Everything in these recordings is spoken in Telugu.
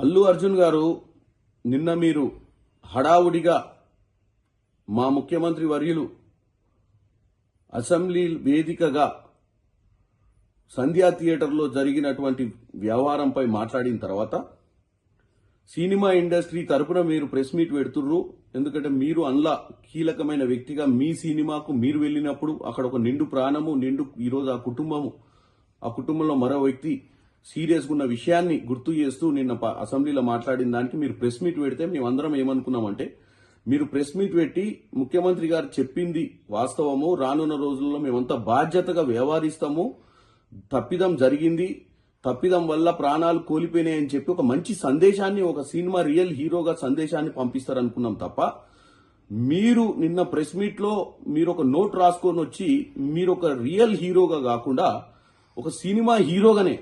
అల్లు అర్జున్ గారు నిన్న మీరు హడావుడిగా మా ముఖ్యమంత్రి వర్యులు అసెంబ్లీ వేదికగా సంధ్యా థియేటర్లో జరిగినటువంటి వ్యవహారంపై మాట్లాడిన తర్వాత సినిమా ఇండస్ట్రీ తరపున మీరు ప్రెస్ మీట్ పెడుతుర్రు. ఎందుకంటే మీరు అందులో కీలకమైన వ్యక్తిగా మీ సినిమాకు మీరు వెళ్ళినప్పుడు అక్కడ ఒక నిండు ప్రాణము ఈరోజు ఆ కుటుంబంలో మరో వ్యక్తి సీరియస్గా ఉన్న విషయాన్ని గుర్తు చేస్తూ నిన్న అసెంబ్లీలో మాట్లాడిన దానికి మీరు ప్రెస్ మీట్ పెడితే మేమందరం ఏమనుకున్నామంటే, మీరు ప్రెస్ మీట్ పెట్టి ముఖ్యమంత్రి గారు చెప్పింది వాస్తవము, రానున్న రోజుల్లో మేమంతా బాధ్యతగా వ్యవహరిస్తాము, తప్పిదం జరిగింది, తప్పిదం వల్ల ప్రాణాలు కోల్పోయినాయని చెప్పి ఒక మంచి సందేశాన్ని, ఒక సినిమా రియల్ హీరోగా సందేశాన్ని పంపిస్తారనుకున్నాం తప్ప, మీరు నిన్న ప్రెస్ మీట్ లో మీరు ఒక నోట్ రాసుకొని వచ్చి మీరు ఒక రియల్ హీరోగా కాకుండా ఒక సినిమా హీరోగానే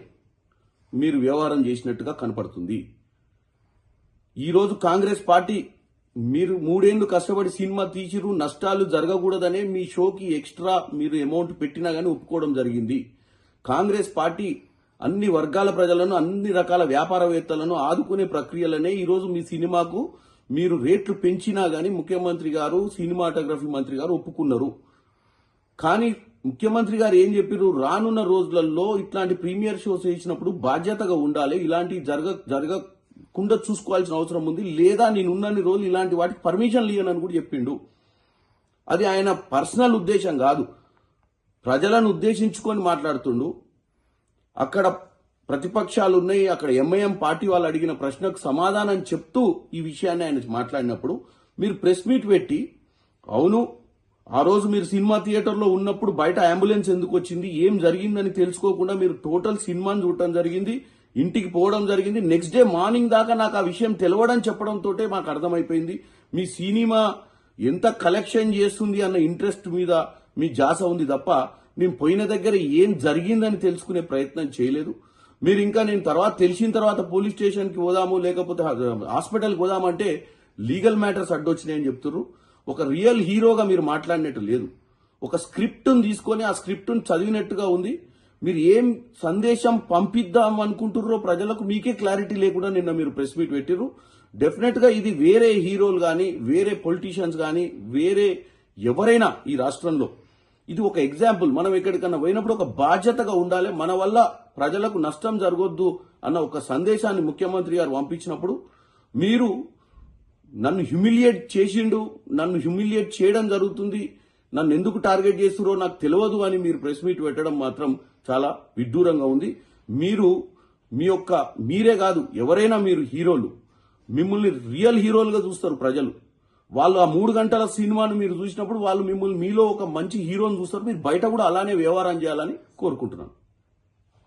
మీరు వ్యవహారం చేసినట్టుగా కనపడుతుంది. ఈరోజు కాంగ్రెస్ పార్టీ మీరు 3 ఏళ్లు కష్టపడి సినిమా తీసిరు, నష్టాలు జరగకూడదనే మీ షోకి ఎక్స్ట్రా మీరు అమౌంట్ పెట్టినా గానీ ఒప్పుకోవడం జరిగింది. కాంగ్రెస్ పార్టీ అన్ని వర్గాల ప్రజలను, అన్ని రకాల వ్యాపారవేత్తలను ఆదుకునే ప్రక్రియలనే ఈరోజు మీ సినిమాకు మీరు రేట్లు పెంచినా గానీ ముఖ్యమంత్రి గారు, సినిమాటోగ్రఫీ మంత్రి గారు ఒప్పుకున్నారు. కానీ ముఖ్యమంత్రి గారు ఏం చెప్పారు, రానున్న రోజులలో ఇట్లాంటి ప్రీమియర్ షోస్ వేసినప్పుడు బాధ్యతగా ఉండాలి, ఇలాంటి జరగకుండా చూసుకోవాల్సిన అవసరం ఉంది, లేదా నేనున్నన్ని రోజులు ఇలాంటి వాటికి పర్మిషన్ ఇవ్వనని కూడా చెప్పిండు. అది ఆయన పర్సనల్ ఉద్దేశం కాదు, ప్రజలను ఉద్దేశించుకొని మాట్లాడుతుండు. అక్కడ ప్రతిపక్షాలు ఉన్నాయి, అక్కడ ఎంఐఎం పార్టీ వాళ్ళు అడిగిన ప్రశ్నకు సమాధానం చెప్తూ ఈ విషయాన్ని ఆయన మాట్లాడినప్పుడు మీరు ప్రెస్ మీట్ పెట్టి, అవును ఆ రోజు మీరు సినిమా థియేటర్లో ఉన్నప్పుడు బయట అంబులెన్స్ ఎందుకు వచ్చింది, ఏం జరిగిందని తెలుసుకోకుండా మీరు టోటల్ సినిమాని చూడటం జరిగింది, ఇంటికి పోవడం జరిగింది, నెక్స్ట్ డే మార్నింగ్ దాకా నాకు ఆ విషయం తెలవడం చెప్పడంతో మాకు అర్థమైపోయింది మీ సినిమా ఎంత కలెక్షన్ చేస్తుంది అన్న ఇంట్రెస్ట్ మీద మీ జాస ఉంది తప్ప మేము పోయిన దగ్గర ఏం జరిగిందని తెలుసుకునే ప్రయత్నం చేయలేదు. మీరు ఇంకా నేను తెలిసిన తర్వాత పోలీస్ స్టేషన్కి పోదాము, లేకపోతే హాస్పిటల్కి పోదామంటే లీగల్ మ్యాటర్స్ అడ్డొచ్చినాయని చెప్తున్నారు. ఒక రియల్ హీరోగా మీరు మాట్లాడినట్టు లేదు. ఒక స్క్రిప్ట్ను తీసుకొని ఆ స్క్రిప్ట్ను చదివినట్టుగా ఉంది. మీరు ఏం సందేశం పంపిద్దాం అనుకుంటుర్రో ప్రజలకు మీకే క్లారిటీ లేకుండా నిన్న మీరు ప్రెస్ మీట్ పెట్టిర్రు. డెఫినెట్ గా ఇది వేరే హీరోలు కానీ, వేరే పొలిటీషియన్స్ కానీ, వేరే ఎవరైనా ఈ రాష్ట్రంలో ఇది ఒక ఎగ్జాంపుల్. మనం ఎక్కడికన్నా పోయినప్పుడు ఒక బాధ్యతగా ఉండాలి, మన వల్ల ప్రజలకు నష్టం జరగొద్దు అన్న ఒక సందేశాన్ని ముఖ్యమంత్రి గారు పంపించినప్పుడు మీరు నన్ను హ్యూమిలియేట్ చేసిండు, నన్ను హ్యూమిలియేట్ చేయడం జరుగుతుంది, నన్ను ఎందుకు టార్గెట్ చేస్తురో నాకు తెలియదు అని మీరు ప్రెస్ మీట్ పెట్టడం మాత్రం చాలా విడ్డూరంగా ఉంది. మీరే కాదు ఎవరైనా మీరు హీరోలు, మిమ్మల్ని రియల్ హీరోలుగా చూస్తారు ప్రజలు. వాళ్ళు ఆ 3 గంటల సినిమాను మీరు చూసినప్పుడు వాళ్ళు మీలో ఒక మంచి హీరోని చూస్తారు. మీరు బయట కూడా అలానే వ్యవహారం చేయాలని కోరుకుంటున్నాను.